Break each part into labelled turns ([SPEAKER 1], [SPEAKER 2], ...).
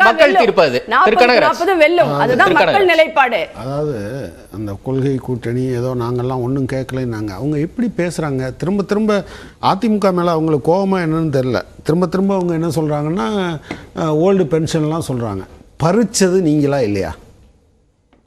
[SPEAKER 1] மக்கள் தீர்ப்பது.
[SPEAKER 2] 40 வெல்லும். அதுதான் மக்கள் நிலைப்பாடு.
[SPEAKER 3] அதாவது அந்த கொள்கை கூட்டணி ஏதோ நாங்கெல்லாம் ஒன்றும் கேட்கலைன்னாங்க. அவங்க எப்படி பேசுகிறாங்க, திரும்ப திரும்ப அதிமுக மேலே அவங்களுக்கு கோபமா என்னன்னு தெரியல. திரும்ப திரும்ப அவங்க என்ன சொல்கிறாங்கன்னா ஓல்டு பென்ஷன்லாம் சொல்கிறாங்க. பறிச்சது நீங்களா இல்லையா?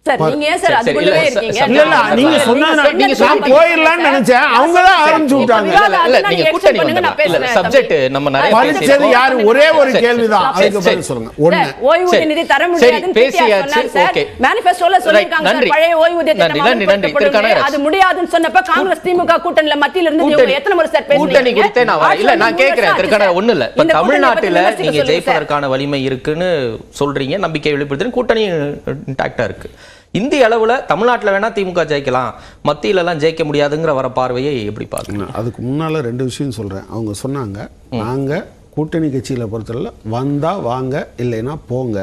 [SPEAKER 2] சார் நீங்க ஏன் சார் அதுக்குள்ளவே இருக்கீங்க?
[SPEAKER 3] இல்ல நீங்க சொன்னா நான் போயிரலாம்னு நினைச்சேன். அவங்க தான் ஆரம்பிச்சு விட்டாங்க.
[SPEAKER 1] இல்ல நீங்க கூட்டணி வந்து நான் பேசுறேன். சப்ஜெக்ட் நம்ம நிறைய
[SPEAKER 3] பறிச்சது யாரு? ஒரே ஒரு கேள்விதான். அதுக்கு பதில் சொல்லுங்க. ஒண்ணு
[SPEAKER 2] ஓய்வூதிய நிதி தர முடியாதுன்னு பேசியாச்சு. ஓகே மேனிஃபெஸ்டோல சொல்லிருக்காங்க சார் பழைய ஓய்வூதிய திட்டம் அது முடியாதுன்னு சொன்னப்ப காங்கிரஸ் திமுக கூட்டணில மத்தியில இருந்து இவங்க எத்தனை முறை சார் பேசுறீங்க?
[SPEAKER 1] கூட்டணி குறித்து நான் இல்ல நான் கேக்குறேன். திருக்கண ஒண்ணு இல்ல. இப்ப தமிழ்நாட்டுல நீங்க ஜெயிப்பதற்கான வலிமை இருக்குன்னு சொல்றீங்க, நம்பிக்கை வெளிப்படுத்துறீங்க, கூட்டணி இன்டாக்டா இருக்கு. இந்திய அளவுல தமிழ்நாட்டில் வேணா திமுக ஜெயிக்கலாம், மத்தியில எல்லாம் ஜெயிக்க முடியாதுங்கிற வர பார்வையை எப்படி பாருங்க?
[SPEAKER 3] அதுக்கு முன்னால 2 விஷயம் சொல்றேன். அவங்க சொன்னாங்க நாங்க கூட்டணி கட்சியில பொறுத்தவரை வந்தா வாங்க இல்லைன்னா போங்க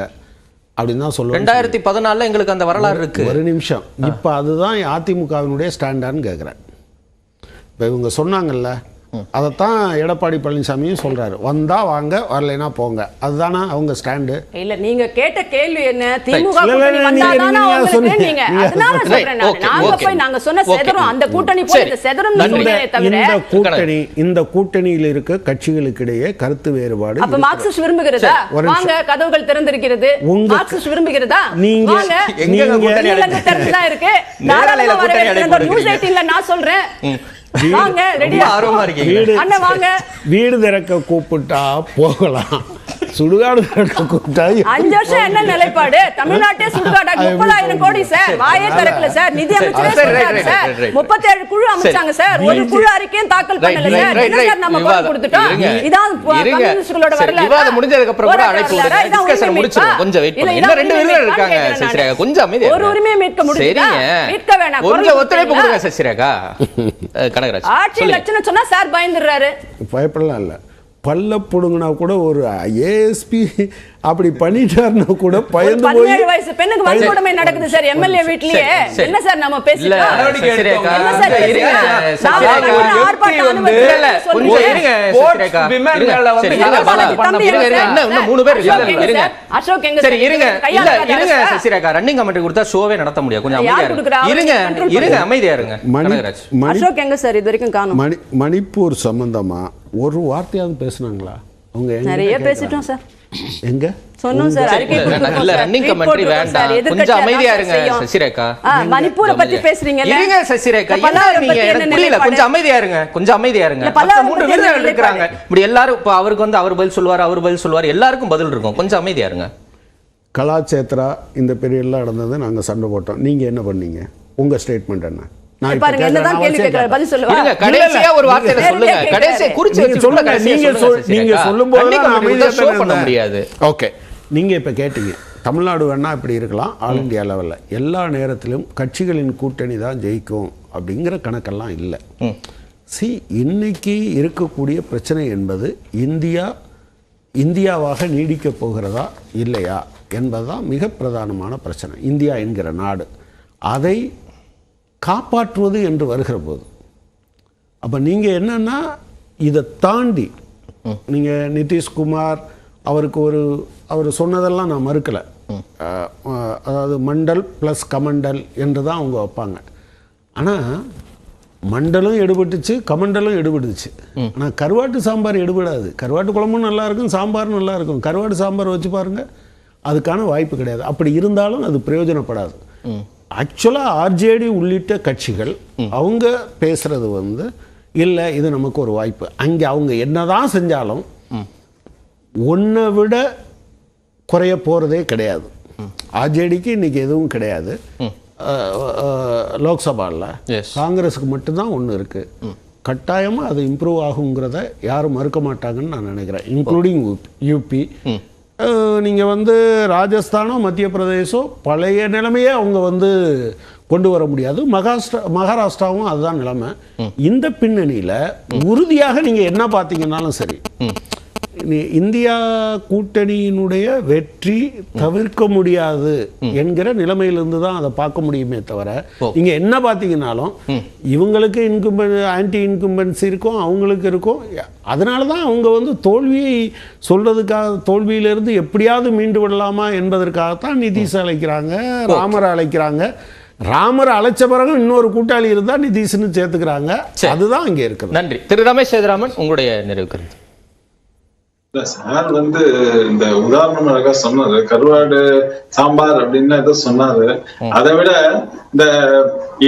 [SPEAKER 3] அப்படின்னு தான் சொல்லுவாங்க.
[SPEAKER 1] 2014 எங்களுக்கு அந்த வரலாறு இருக்கு.
[SPEAKER 3] ஒரு நிமிஷம். இப்போ அதுதான் அதிமுகவினுடைய ஸ்டாண்டான்னு கேட்குறேன். இப்போ இவங்க சொன்னாங்கல்ல, அதைத்தான் எடப்பாடி பழனிசாமியும் சொல்றாரு, வந்தா வாங்க வரலைன்னா போங்க. அதுதானா அவங்க ஸ்டாண்டு?
[SPEAKER 2] இல்ல நீங்க கேட்ட கேள்வி என்ன? திமுக கூட்டணி வந்தாதானா உங்களுக்கு நீங்க அதனால சொல்றேன் நாங்க போய் நாங்க சொன்ன செதறும் அந்த கூட்டணி போய் இந்த செதறும் சொல்றதே தவிர
[SPEAKER 3] இந்த கூட்டணியில் இருக்க கட்சிகளுக்கு இடையே கருத்து வேறுபாடு.
[SPEAKER 2] அப்ப மார்க்சிஸ்ட் விரும்புகிறதா? வாங்க கதவுகள் திறந்திருக்கிறது. மார்க்சிஸ்ட் விரும்புகிறதா? வாங்க எங்க கூட்டணி திறந்தா இருக்கு. தாராளமா வரவேற்கிறேன். நியூஸ் 18ல நான் சொல்றேன். வாங்க ரெடியா ஆர்வமா இருக்கீங்க அண்ணா வாங்க.
[SPEAKER 3] வீடு திறக்க கூப்பிட்டா போகலாம், சுடுகாடு திறக்க கூப்பிட்டா
[SPEAKER 2] 5 வருஷம் என்ன நிலைப்பாடு? தமிழ்நாட்டே சுடுகாடா? 30,000 கோடி சார் வாயே திறக்கல சார். நிதி அமைச்சரே சொல்றாரு சார் 37 குழு அமைச்சாங்க சார், ஒரு குழு அறிக்கையும் தாக்கல் பண்ணல சார். என்ன சார் நம்ம போட்டு கொடுத்துட்டோம்? இதான் கம்யூனிஸ்டுகளோட வரலாறு.
[SPEAKER 1] விவாதம் முடிஞ்சதுக்கு அப்புறம் கூட அழைப்பு விடுங்க, டிஸ்கஷன் முடிச்சிரும். கொஞ்சம் வெயிட் பண்ணுங்க. இன்னும் 2 பேர் இருக்காங்க சசிரேகா, கொஞ்சம் அமைதியா
[SPEAKER 2] ஒரு உரிமையை மீட்க முடியுதா? மீட்க வேணாம்,
[SPEAKER 1] கொஞ்சம் ஒத்துழைப்பு கொடுங்க சசிரேகா. கனகராஜ்
[SPEAKER 2] ஆட்சி லட்சணம் சொன்னா சார் பயந்துறாரு.
[SPEAKER 3] பயப்படலாம் இல்ல, பல்ல புடுங்கினா கூட ஒரு ஏஎஸ்பி அப்படி பண்ணிட்டாருன்னா கூட பயந்து போய்
[SPEAKER 2] 17 வயசு பெண்ணுக்கு வன்கொடுமை நடக்குது சார் எம்எல்ஏ வீட்லயே. என்ன சார் நம்ம பேசிட்டோம்? என்ன சார் இருங்க
[SPEAKER 1] கொஞ்சம் இருங்க சசிரேகா, விமன்ல வந்து இன்னும் 3 பேர் இருங்க.
[SPEAKER 2] அசோக் எங்க
[SPEAKER 1] சரி இருங்க, இல்ல இருங்க சசிரேகா, ரன்னிங் கமெண்ட் கொடுத்தா ஷோவே நடத்த முடியாது. கொஞ்சம் அமைதியா இருங்க. இருங்க அமைதியா இருங்க. கனகராஜ்
[SPEAKER 2] அசோக் எங்க சார் இது வரைக்கும் காணோம்.
[SPEAKER 3] மணிப்பூர் சம்பந்தமா ஒரு வார்த்தையாவது பேசுனாங்களா? அவங்க
[SPEAKER 2] நிறைய பேசிட்டோம் சார்.
[SPEAKER 3] எங்க
[SPEAKER 2] சொன்னோம் சார் அறிக்கை கொடுத்தோம்.
[SPEAKER 1] இல்ல ரன்னிங் கமெண்ட்ரி வேண்டாம், கொஞ்சம் அமைதியா இருங்க சசிரேகா.
[SPEAKER 2] மணிப்பூரை பத்தி பேசுறீங்கல,
[SPEAKER 1] இருங்க சசிரேகா, என்ன நீங்க எனக்கு புரியல. கொஞ்சம் அமைதியா இருங்க, கொஞ்சம் அமைதியா இருங்க. 3 பேர் இருக்காங்க இப்படி எல்லாரும். இப்ப அவருக்கு வந்து அவர் பதில் சொல்லுவார், அவர் பதில் சொல்லுவார், எல்லாருக்கும் பதில் இருக்கும். கொஞ்சம் அமைதியா இருங்க.
[SPEAKER 3] கலாச்சேத்ரா இந்த பெரியெல்லாம் நடந்தது, நாங்க சண்டை போட்டோம். நீங்க என்ன பண்ணீங்க? உங்க ஸ்டேட்மெண்ட் என்ன?
[SPEAKER 2] பாருங்க என்னதான் கேள்வி கேக்குறாரு, பதில் சொல்லுங்க.
[SPEAKER 1] கடைசியா ஒரு வார்த்தை சொல்லுங்க. கடைசியா குறிச்சு வச்சு சொல்லுங்க.
[SPEAKER 3] நீங்க சொல்லும்போது நான் அமைதியா
[SPEAKER 1] ஷோ பண்ண முடியாது.
[SPEAKER 3] ஓகே, நீங்க இப்ப கேட்டீங்க தமிழ்நாடு வேணா இப்படி இருக்கலாம், ஆல் இந்தியா லெவல்ல எல்லா நேரத்திலும் கட்சிகளின் கூட்டணி தான் ஜெயிக்கும் அப்படிங்கிற கணக்கெல்லாம் இல்லை. இன்னைக்கு இருக்கக்கூடிய பிரச்சனை என்பது இந்தியாவாக நீடிக்க போகிறதா இல்லையா என்பதுதான் மிக பிரதானமான பிரச்சனை. இந்தியா என்கிற நாடு அதை காப்பாற்றுவது என்று வருகிற போது, அப்போ நீங்கள் என்னன்னா இதை தாண்டி நீங்கள் நிதிஷ்குமார் அவருக்கு அவர் சொன்னதெல்லாம் நான் மறுக்கலை. அதாவது மண்டல் ப்ளஸ் கமண்டல் என்று தான் அவங்க வைப்பாங்க. ஆனால் மண்டலும் எடுபட்டுச்சு, கமண்டலும் எடுபட்டுச்சு. ஆனால் கருவாட்டு சாம்பார் எடுபடாது. கருவாட்டு குழம்பும் நல்லா இருக்கும், சாம்பாரும் நல்லா இருக்கும். கருவாட்டு சாம்பார் வச்சு பாருங்கள், அதுக்கான வாய்ப்பு கிடையாது. அப்படி இருந்தாலும் அது பிரயோஜனப்படாது. ஆக்சுவலாக ஆர்ஜேடி உள்ளிட்ட கட்சிகள் அவங்க பேசுறது வந்து இல்லை இது நமக்கு ஒரு வாய்ப்பு. அங்கே அவங்க என்னதான் செஞ்சாலும் ஒன்றை விட குறைய போகிறதே கிடையாது. ஆர்ஜேடிக்கு இன்னைக்கு எதுவும் கிடையாது. லோக்சபாவில் காங்கிரஸுக்கு மட்டும்தான் ஒன்று இருக்குது. கட்டாயமாக அது இம்ப்ரூவ் ஆகுங்கிறத யாரும் மறுக்க மாட்டாங்கன்னு நான் நினைக்கிறேன், இன்க்ளூடிங் யூபி. நீங்கள் வந்து ராஜஸ்தானோ மத்திய பிரதேசோ பழைய நிலைமையே அவங்க வந்து கொண்டு வர முடியாது. மகாராஷ்டிராவும் அதுதான் நிலைமை. இந்த பின்னணியில் உறுதியாக நீங்கள் என்ன பார்த்தீங்கன்னாலும் சரி, இந்தியா கூட்டணியினுடைய வெற்றி தவிர்க்க முடியாது என்கிற நிலைமையிலிருந்து தான் அதை பார்க்க முடியுமே தவிர நீங்க என்ன பார்த்தீங்கன்னாலும் இவங்களுக்கு ஆன்டி இன்கும்பன்சி இருக்கும், அவங்களுக்கு இருக்கும். அதனால தான் அவங்க வந்து தோல்வியை சொல்றதுக்காக, தோல்வியிலிருந்து எப்படியாவது மீண்டு விடலாமா என்பதற்காகத்தான் நிதிஷ் அழைக்கிறாங்க, ராமரை அழைக்கிறாங்க. ராமர் அழைச்ச பிறகு இன்னொரு கூட்டாளி இருந்தா நிதிஷ்னு சேர்த்துக்கிறாங்க. அதுதான் இங்க இருக்குது.
[SPEAKER 1] நன்றி. திரு ரமேஷ் சேதுராமன், உங்களுடைய நிறைவு கருத்து.
[SPEAKER 4] சார் வந்து இந்த உதாரணம் அழகா சொன்னாரு, கருவாடு சாம்பார் அப்படின்னு ஏதோ சொன்னாரு. அதை விட இந்த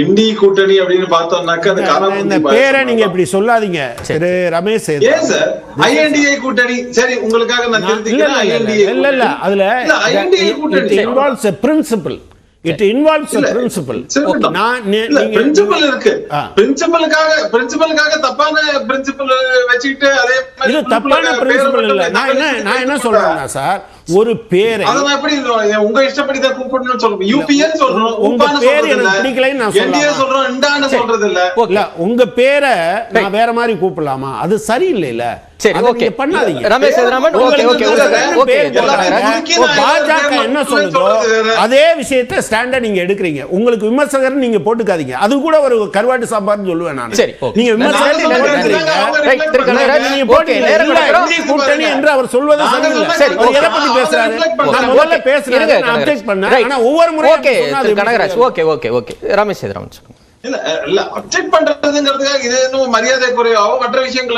[SPEAKER 4] இந்தி கூட்டணி அப்படின்னு பார்த்தோம்னாக்க அந்த
[SPEAKER 3] இந்த பேரை நீங்க இப்படி சொல்லாதீங்க திரு ரமேஷ்.
[SPEAKER 4] ஏன் சார் ஐஎன்டிஏ கூட்டணி? சரி, உங்களுக்காக நான் தெரிஞ்சுக்கிறேன்.
[SPEAKER 3] இல்ல அதுல ஐஎன்டிஏ கூட்டணி involves a principle. It involves a principle.
[SPEAKER 4] Principle இருக்கு. பிரின்சிபலுக்காக தப்பான பிரின்சிபல் வச்சுக்கிட்டு அதே மாதிரி
[SPEAKER 3] இது தப்பான பிரின்சிபல் இல்ல. நான் என்ன சொல்றேன்னா சார், ஒரு பேரை
[SPEAKER 4] அத எப்படி உங்க இஷ்டப்படி தான் கூப்பிடணும்னு சொல்றோம். யூபிஎன் சொல்றோம்,
[SPEAKER 3] உங்க பேர் எனக்கு பிடிக்கலைன்னு நான்
[SPEAKER 4] என்டிஏ சொல்றோம், இண்டான்னு சொல்றது இல்ல.
[SPEAKER 3] இல்ல உங்க பேரை நான் வேற மாதிரி கூப்பிடலாமா? அது சரியில்லை இல்ல.
[SPEAKER 1] சரி, ஓகே,
[SPEAKER 3] பண்ணாதீங்க.
[SPEAKER 1] Ramesh Sethuraman, okay okay okay.
[SPEAKER 3] பாஜக என்ன சொல்லுதோ அதே விஷயத்தை ஸ்டாண்டர்ட் நீங்க எடுக்கிறீங்க. உங்களுக்கு விமர்சகர் நீங்க போட்டுக்காதீங்க. அது கூட ஒரு கருவாட்டு சாம்பார்னு சொல்லுவேன் நான்.
[SPEAKER 1] சரி,
[SPEAKER 3] நீங்க விமர்சகர் நீங்க போட்டுக்கிறீங்க கூட்டணி என்று அவர் சொல்வது சரியில்லை.
[SPEAKER 1] சரி,
[SPEAKER 3] எதை பத்தி பேசுறாரு? நான் முதல்ல பேசுறேன், நான் அப்டேட் பண்ணேன். ஆனா ஒவ்வொரு முறையும்
[SPEAKER 1] okay Kanagaraj, okay okay okay. Ramesh Sethuraman,
[SPEAKER 4] இல்ல அப்டேட் பண்றதுங்கிறதுக்காக இது இன்னும் மரியாதை குறையாவோ மற்ற விஷயங்களை